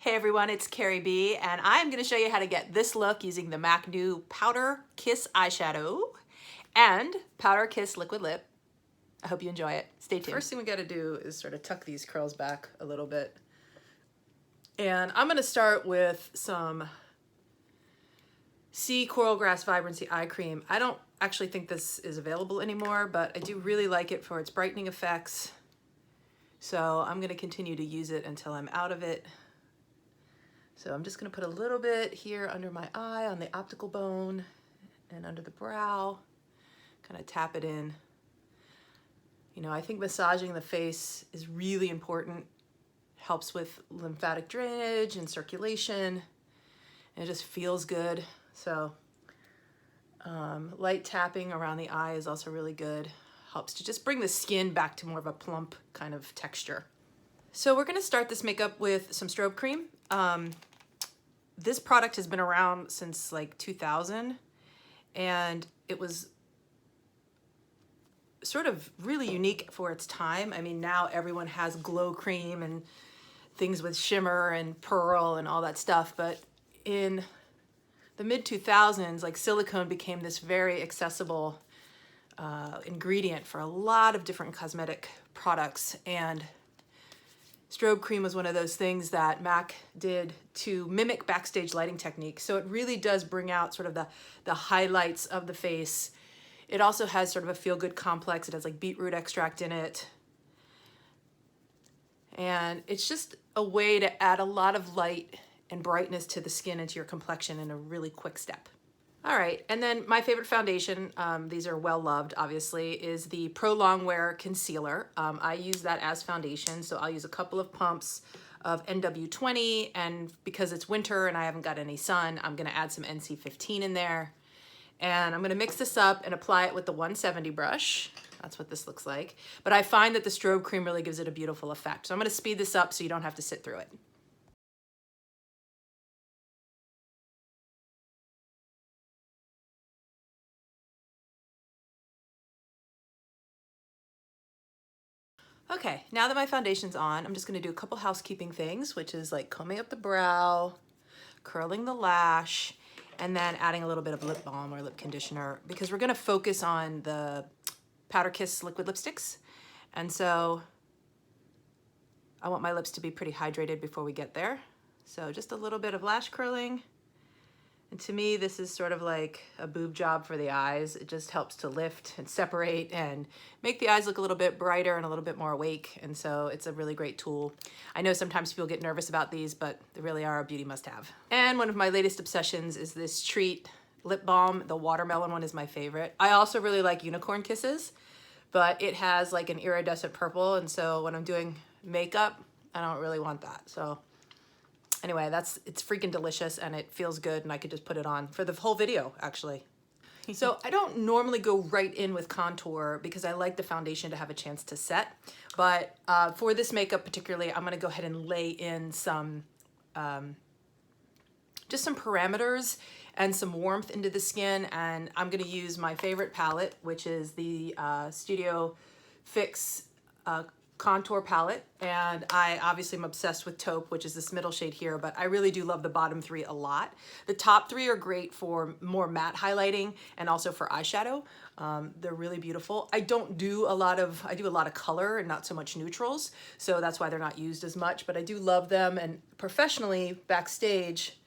Hey everyone, it's Carrie B, and I'm going to show you how to get this look using the MAC new Powder Kiss eyeshadow and Powder Kiss liquid lip. I hope you enjoy it. Stay tuned. First thing we got to do is sort of tuck these curls back a little bit. And I'm going to start with some Sea Coral Grass Vibrancy Eye Cream. I don't actually think this is available anymore, but I do really like it for its brightening effects. So I'm going to continue to use it until I'm out of it. So I'm just going to put a little bit here under my eye, on the optical bone, and under the brow. Kind of tap it in. You know, I think massaging the face is really important. Helps with lymphatic drainage and circulation. And it just feels good. So light tapping around the eye is also really good. Helps to just bring the skin back to more of a plump kind of texture. So we're going to start this makeup with some strobe cream. This product has been around since like 2000, and it was sort of really unique for its time. I mean, now everyone has glow cream and things with shimmer and pearl and all that stuff, but in the mid-2000s, like silicone became this very accessible ingredient for a lot of different cosmetic products, and strobe cream was one of those things that MAC did to mimic backstage lighting techniques. So it really does bring out sort of the highlights of the face. It also has sort of a feel-good complex. It has like beetroot extract in it. And it's just a way to add a lot of light and brightness to the skin and to your complexion in a really quick step. All right, and then my favorite foundation, these are well loved obviously, is the Pro Longwear Concealer. I use that as foundation, so I'll use a couple of pumps of NW20, and because it's winter and I haven't got any sun, I'm gonna add some NC15 in there. And I'm gonna mix this up and apply it with the 170 brush. That's what this looks like. But I find that the strobe cream really gives it a beautiful effect. So I'm gonna speed this up so you don't have to sit through it. Okay, now that my foundation's on, I'm just gonna do a couple housekeeping things, which is like combing up the brow, curling the lash, and then adding a little bit of lip balm or lip conditioner, because we're gonna focus on the Powder Kiss liquid lipsticks. And so I want my lips to be pretty hydrated before we get there. So just a little bit of lash curling. And to me, this is sort of like a boob job for the eyes. It just helps to lift and separate and make the eyes look a little bit brighter and a little bit more awake. And so it's a really great tool. I know sometimes people get nervous about these, but they really are a beauty must-have. And one of my latest obsessions is this Treat lip balm. The watermelon one is my favorite. I also really like Unicorn Kisses, but it has like an iridescent purple. And so when I'm doing makeup, I don't really want that. So anyway, it's freaking delicious and it feels good, and I could just put it on for the whole video actually. So I don't normally go right in with contour because I like the foundation to have a chance to set. But for this makeup particularly, I'm gonna go ahead and lay in some, just some parameters and some warmth into the skin. And I'm gonna use my favorite palette, which is the Studio Fix contour palette, and I obviously am obsessed with taupe, which is this middle shade here, but I really do love the bottom three a lot. The top three are great for more matte highlighting and also for eyeshadow. They're really beautiful. I do a lot of color and not so much neutrals, so that's why they're not used as much, but I do love them, and professionally backstage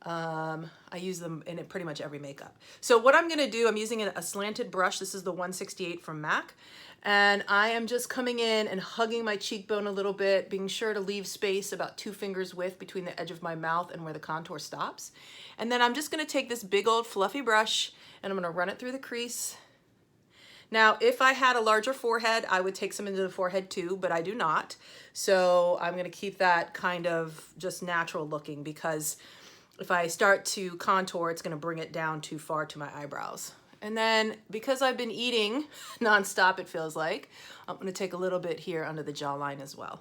I use them in pretty much every makeup. So what I'm gonna do, I'm using a slanted brush. This is the 168 from MAC. And I am just coming in and hugging my cheekbone a little bit, being sure to leave space about 2 fingers width between the edge of my mouth and where the contour stops. And then I'm just gonna take this big old fluffy brush and I'm gonna run it through the crease. Now, if I had a larger forehead, I would take some into the forehead too, but I do not. So I'm gonna keep that kind of just natural looking, because if I start to contour, it's gonna bring it down too far to my eyebrows. And then because I've been eating nonstop, it feels like, I'm gonna take a little bit here under the jawline as well.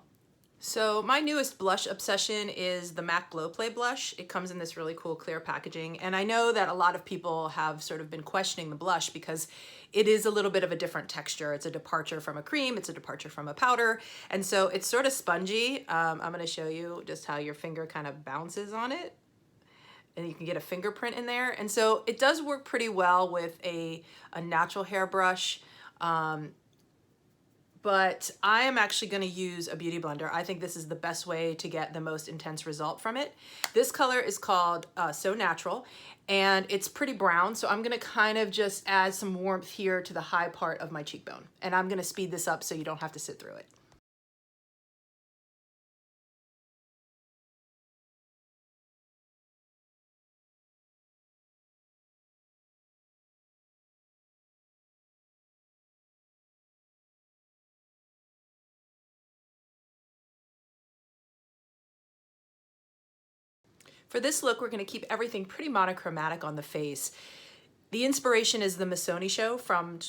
So my newest blush obsession is the MAC Glow Play blush. It comes in this really cool clear packaging. And I know that a lot of people have sort of been questioning the blush because it is a little bit of a different texture. It's a departure from a cream, it's a departure from a powder. And so it's sort of spongy. I'm gonna show you just how your finger kind of bounces on it. And you can get a fingerprint in there. And so it does work pretty well with a natural hair brush. But I am actually gonna use a beauty blender. I think this is the best way to get the most intense result from it. This color is called So Natural, and it's pretty brown, so I'm gonna kind of just add some warmth here to the high part of my cheekbone. And I'm gonna speed this up so you don't have to sit through it. For this look, we're gonna keep everything pretty monochromatic on the face. The inspiration is the Missoni show from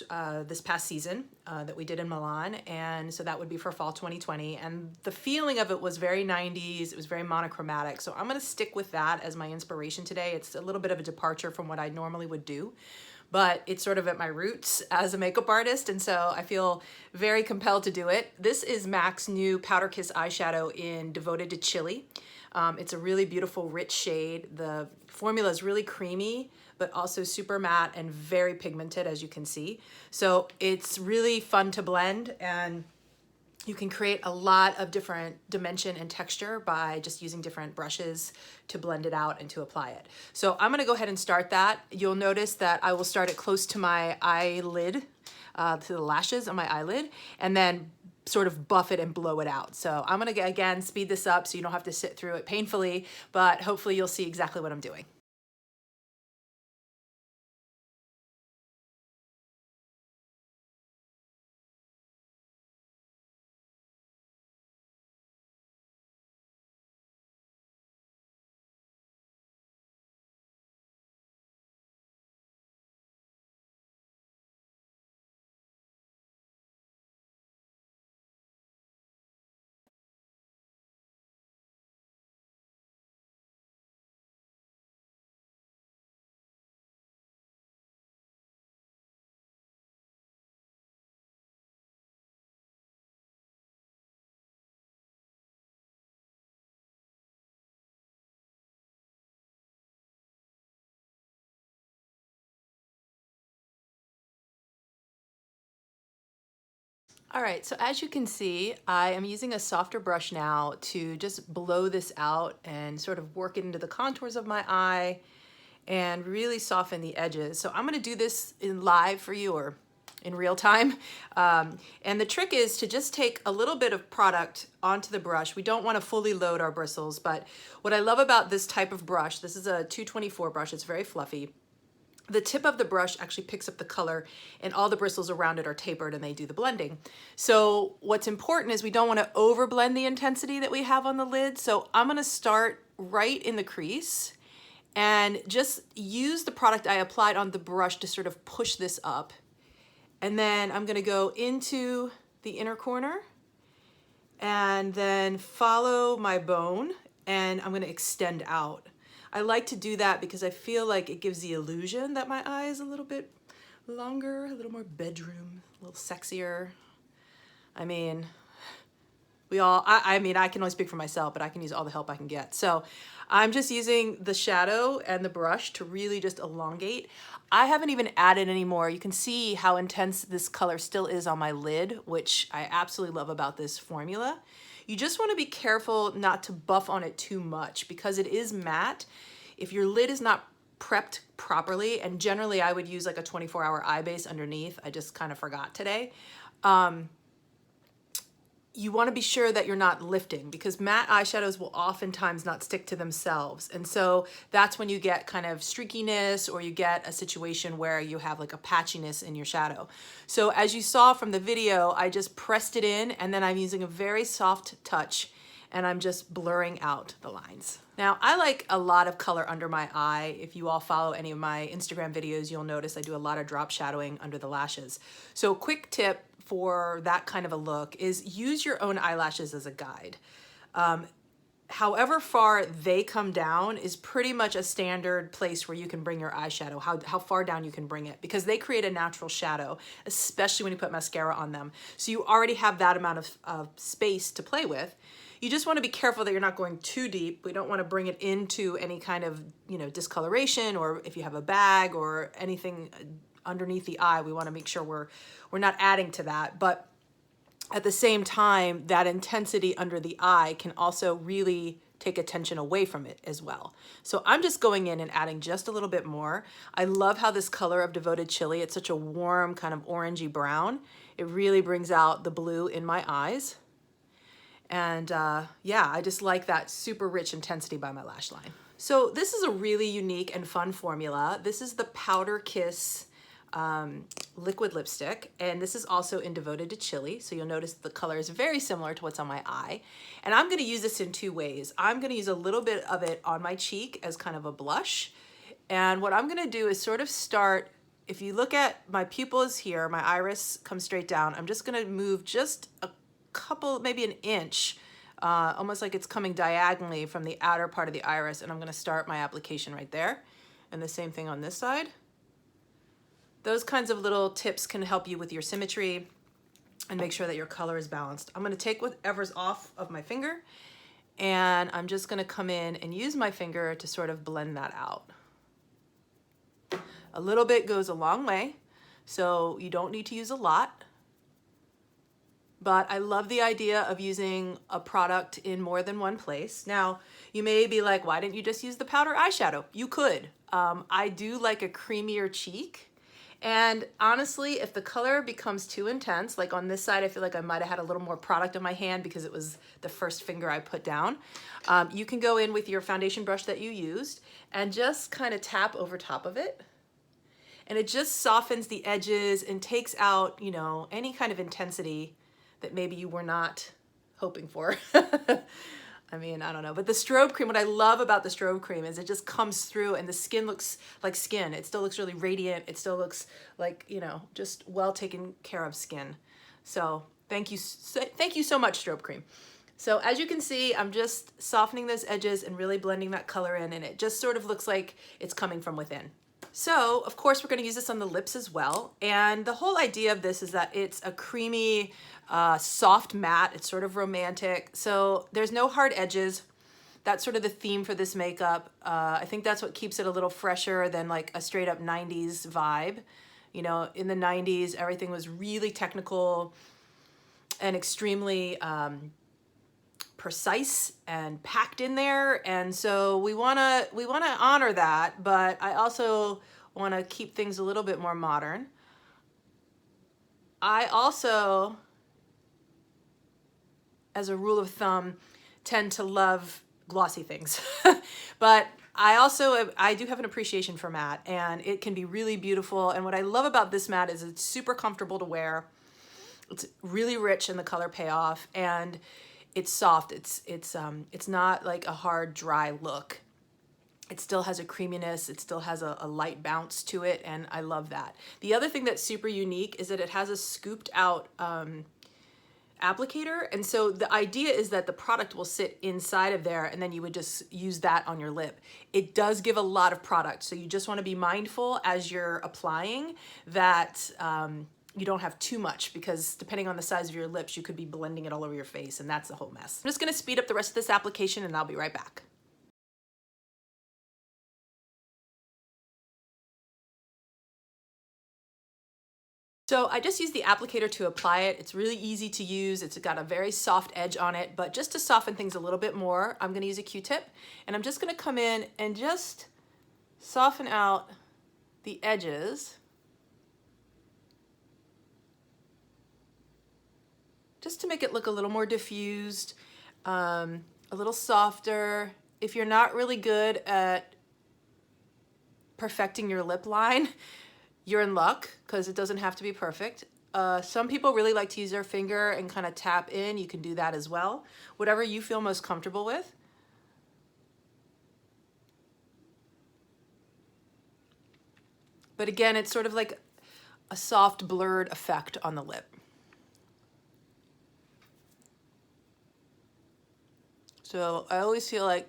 this past season that we did in Milan, and so that would be for fall 2020. And the feeling of it was very 90s, it was very monochromatic. So I'm gonna stick with that as my inspiration today. It's a little bit of a departure from what I normally would do, but it's sort of at my roots as a makeup artist, and so I feel very compelled to do it. This is MAC's new Powder Kiss eyeshadow in Devoted to Chili. It's a really beautiful, rich shade. The formula is really creamy, but also super matte and very pigmented, as you can see. So it's really fun to blend, and you can create a lot of different dimension and texture by just using different brushes to blend it out and to apply it. So I'm gonna go ahead and start that. You'll notice that I will start it close to my eyelid, to the lashes on my eyelid, and then sort of buff it and blow it out. So I'm gonna, again, speed this up so you don't have to sit through it painfully, but hopefully you'll see exactly what I'm doing. All right, so as you can see, I am using a softer brush now to just blow this out and sort of work it into the contours of my eye and really soften the edges. So I'm gonna do this in live for you, or in real time. And the trick is to just take a little bit of product onto the brush. We don't wanna fully load our bristles, but what I love about this type of brush, this is a 224 brush, it's very fluffy. The tip of the brush actually picks up the color, and all the bristles around it are tapered and they do the blending. So what's important is we don't want to overblend the intensity that we have on the lid. So I'm going to start right in the crease and just use the product I applied on the brush to sort of push this up. And then I'm going to go into the inner corner and then follow my bone, and I'm going to extend out. I like to do that because I feel like it gives the illusion that my eye is a little bit longer, a little more bedroom, a little sexier. I mean, I mean, I can only speak for myself, but I can use all the help I can get. So I'm just using the shadow and the brush to really just elongate. I haven't even added any more. You can see how intense this color still is on my lid, which I absolutely love about this formula. You just want to be careful not to buff on it too much because it is matte. If your lid is not prepped properly, and generally I would use like a 24-hour eye base underneath, I just kind of forgot today, you want to be sure that you're not lifting, because matte eyeshadows will oftentimes not stick to themselves. And so that's when you get kind of streakiness, or you get a situation where you have like a patchiness in your shadow. So as you saw from the video, I just pressed it in, and then I'm using a very soft touch, and I'm just blurring out the lines. Now, I like a lot of color under my eye. If you all follow any of my Instagram videos, you'll notice I do a lot of drop shadowing under the lashes. So quick tip for that kind of a look is use your own eyelashes as a guide. However far they come down is pretty much a standard place where you can bring your eyeshadow, how far down you can bring it, because they create a natural shadow, especially when you put mascara on them. So you already have that amount of space to play with. You just want to be careful that you're not going too deep. We don't want to bring it into any kind of, you know, discoloration, or if you have a bag or anything underneath the eye, we want to make sure we're not adding to that. But at the same time, that intensity under the eye can also really take attention away from it as well. So I'm just going in and adding just a little bit more. I love how this color of Devoted Chili, it's such a warm kind of orangey brown. It really brings out the blue in my eyes. And yeah, I just like that super rich intensity by my lash line. So this is a really unique and fun formula. This is the Powder Kiss liquid lipstick, and this is also in Devoted to Chili, so you'll notice the color is very similar to what's on my eye. And I'm going to use this in two ways. I'm going to use a little bit of it on my cheek as kind of a blush, and what I'm going to do is sort of start, if you look at my pupils here, my iris comes straight down. I'm just going to move just a couple, maybe an inch, almost like it's coming diagonally from the outer part of the iris, and I'm going to start my application right there. And the same thing on this side. Those kinds of little tips can help you with your symmetry and make sure that your color is balanced. I'm going to take whatever's off of my finger, and I'm just going to come in and use my finger to sort of blend that out. A little bit goes a long way, so you don't need to use a lot. But I love the idea of using a product in more than one place. Now, you may be like, why didn't you just use the powder eyeshadow? You could. I do like a creamier cheek. And honestly, if the color becomes too intense, like on this side, I feel like I might have had a little more product on my hand because it was the first finger I put down. You can go in with your foundation brush that you used and just kind of tap over top of it. And it just softens the edges and takes out, you know, any kind of intensity that maybe you were not hoping for. I mean, I don't know. But the strobe cream, what I love about the strobe cream is it just comes through and the skin looks like skin. It still looks really radiant. It still looks like, you know, just well taken care of skin. So thank you so much, strobe cream. So as you can see, I'm just softening those edges and really blending that color in, and it just sort of looks like it's coming from within. So of course we're going to use this on the lips as well. And the whole idea of this is that it's a creamy, soft matte. It's sort of romantic. So there's no hard edges. That's sort of the theme for this makeup. I think that's what keeps it a little fresher than like a straight up 90s vibe. You know, in the 90s, everything was really technical and extremely precise and packed in there, and so we want to honor that, but I also want to keep things a little bit more modern. I also, as a rule of thumb, tend to love glossy things, but I do have an appreciation for matte, and it can be really beautiful. And what I love about this matte is it's super comfortable to wear. It's really rich in the color payoff, and it's soft. It's not like a hard, dry look. It still has a creaminess. It still has a light bounce to it, and I love that. The other thing that's super unique is that it has a scooped out applicator, and so the idea is that the product will sit inside of there, and then you would just use that on your lip. It does give a lot of product, so you just want to be mindful as you're applying that you don't have too much, because depending on the size of your lips, you could be blending it all over your face, and that's the whole mess. I'm just going to speed up the rest of this application, and I'll be right back. So I just used the applicator to apply it. It's really easy to use. It's got a very soft edge on it, but just to soften things a little bit more, I'm going to use a Q-tip, and I'm just going to come in and just soften out the edges, just to make it look a little more diffused, a little softer. If you're not really good at perfecting your lip line, you're in luck, because it doesn't have to be perfect. Some people really like to use their finger and kind of tap in. You can do that as well. Whatever you feel most comfortable with. But again, it's sort of like a soft blurred effect on the lip. So I always feel like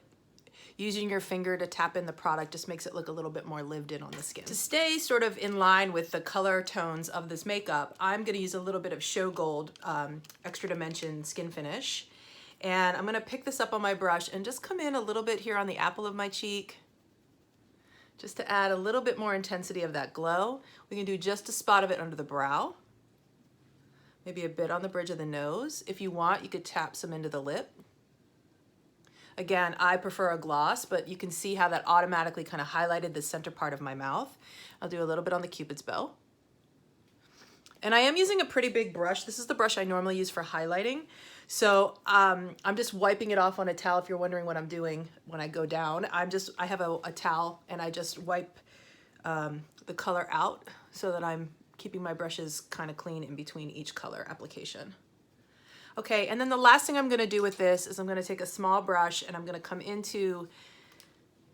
using your finger to tap in the product just makes it look a little bit more lived in on the skin. To stay sort of in line with the color tones of this makeup, I'm gonna use a little bit of Show Gold Extra Dimension Skin Finish. And I'm gonna pick this up on my brush and just come in a little bit here on the apple of my cheek, just to add a little bit more intensity of that glow. We can do just a spot of it under the brow, maybe a bit on the bridge of the nose. If you want, you could tap some into the lip. Again, I prefer a gloss, but you can see how that automatically kind of highlighted the center part of my mouth. I'll do a little bit on the Cupid's bow. And I am using a pretty big brush. This is the brush I normally use for highlighting. So I'm just wiping it off on a towel. If you're wondering what I'm doing when I go down, I have a towel and I just wipe the color out so that I'm keeping my brushes kind of clean in between each color application. Okay, and then the last thing I'm gonna do with this is I'm gonna take a small brush and I'm gonna come into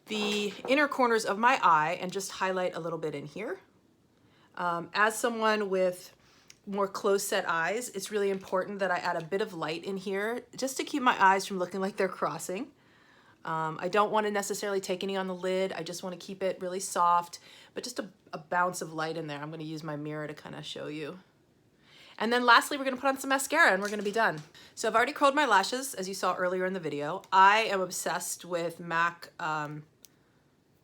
the inner corners of my eye and just highlight a little bit in here. As someone with more close set eyes, it's really important that I add a bit of light in here just to keep my eyes from looking like they're crossing. I don't want to necessarily take any on the lid. I just want to keep it really soft, but just a bounce of light in there. I'm going to use my mirror to kind of show you. And then lastly, we're going to put on some mascara and we're going to be done. So I've already curled my lashes, as you saw earlier in the video. I am obsessed with MAC, my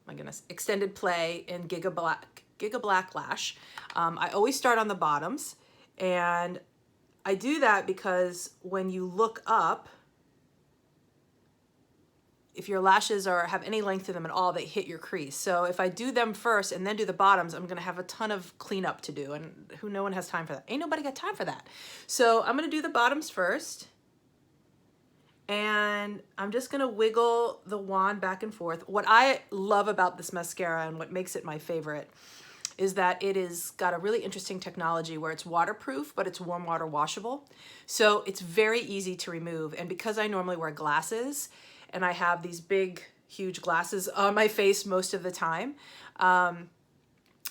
goodness, Extended Play in Giga Black Lash. I always start on the bottoms, and I do that because when you look up, if your lashes have any length to them at all, they hit your crease. So if I do them first and then do the bottoms, I'm gonna have a ton of cleanup to do, and no one has time for that. Ain't nobody got time for that. So I'm gonna do the bottoms first, and I'm just gonna wiggle the wand back and forth. What I love about this mascara and what makes it my favorite is that it is got a really interesting technology where it's waterproof, but it's warm water washable. So it's very easy to remove. And because I normally wear glasses, and I have these big, huge glasses on my face most of the time,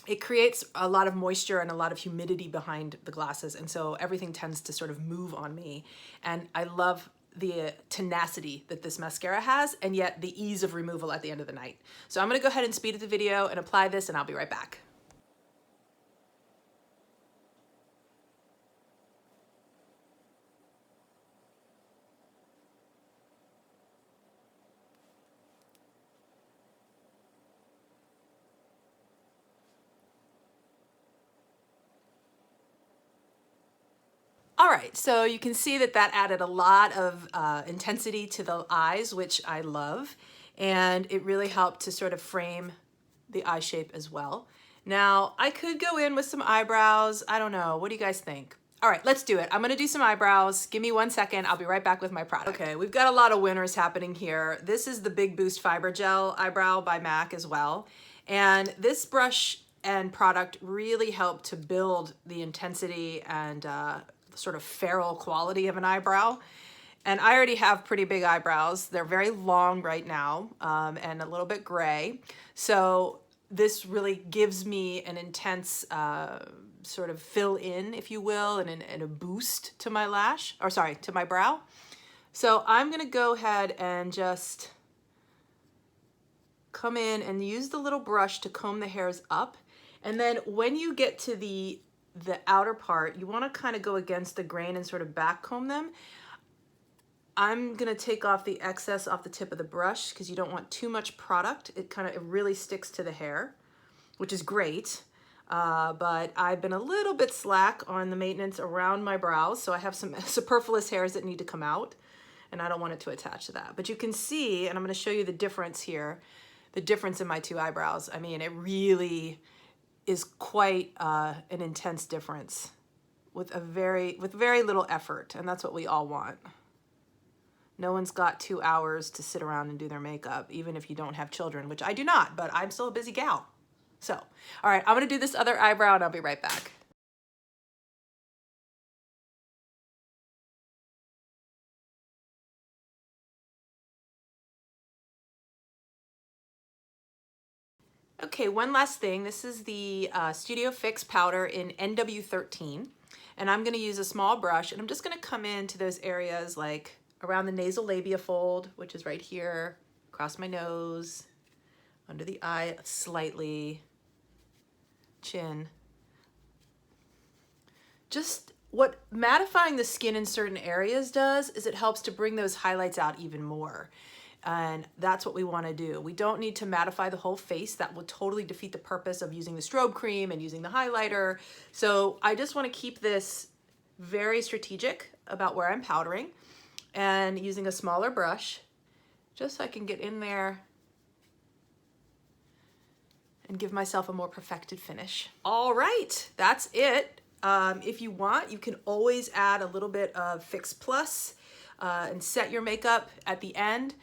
it creates a lot of moisture and a lot of humidity behind the glasses. And so everything tends to sort of move on me. And I love the tenacity that this mascara has, and yet the ease of removal at the end of the night. So I'm gonna go ahead and speed up the video and apply this, and I'll be right back. All right, so you can see that added a lot of intensity to the eyes, which I love, and it really helped to sort of frame the eye shape as well. Now, I could go in with some eyebrows. I don't know, what do you guys think? All right, let's do it. I'm gonna do some eyebrows. Give me 1 second, I'll be right back with my product. Okay, we've got a lot of winners happening here. This is the Big Boost Fiber Gel Eyebrow by MAC as well. And this brush and product really helped to build the intensity and sort of feral quality of an eyebrow. And I already have pretty big eyebrows. They're very long right now and a little bit gray. So this really gives me an intense sort of fill in, if you will, and a boost to my to my brow. So I'm gonna go ahead and just come in and use the little brush to comb the hairs up. And then when you get to the outer part, you want to kind of go against the grain and sort of back comb them. I'm gonna take off the excess off the tip of the brush because you don't want too much product. It really sticks to the hair, which is great. But I've been a little bit slack on the maintenance around my brows, so I have some superfluous hairs that need to come out, and I don't want it to attach to that. But you can see, and I'm gonna show you the difference here, the difference in my two eyebrows. I mean, it really is quite an intense difference with very little effort, and that's what we all want. No one's got 2 hours to sit around and do their makeup, even if you don't have children, which I do not, but I'm still a busy gal. So, all right, I'm gonna do this other eyebrow and I'll be right back. Okay, one last thing. This is the Studio Fix powder in NW13, and I'm gonna use a small brush, and I'm just gonna come into those areas like around the nasal labia fold, which is right here, across my nose, under the eye slightly, chin. Just what mattifying the skin in certain areas does is it helps to bring those highlights out even more. And that's what we want to do. We don't need to mattify the whole face. That will totally defeat the purpose of using the strobe cream and using the highlighter. So I just want to keep this very strategic about where I'm powdering and using a smaller brush just so I can get in there and give myself a more perfected finish. All right, that's it. If you want, you can always add a little bit of Fix Plus and set your makeup at the end.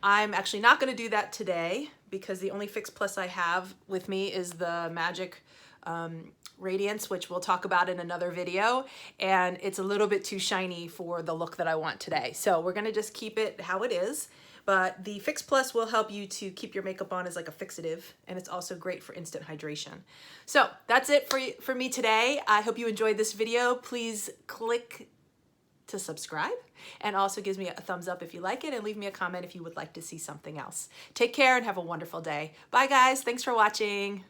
I'm actually not going to do that today because the only Fix Plus I have with me is the Magic Radiance, which we'll talk about in another video, and it's a little bit too shiny for the look that I want today. So we're going to just keep it how it is. But the Fix Plus will help you to keep your makeup on as like a fixative, and it's also great for instant hydration. So that's it for me today. I hope you enjoyed this video. Please click to subscribe, and also gives me a thumbs up if you like it, and leave me a comment if you would like to see something else. Take care and have a wonderful day. Bye guys, thanks for watching.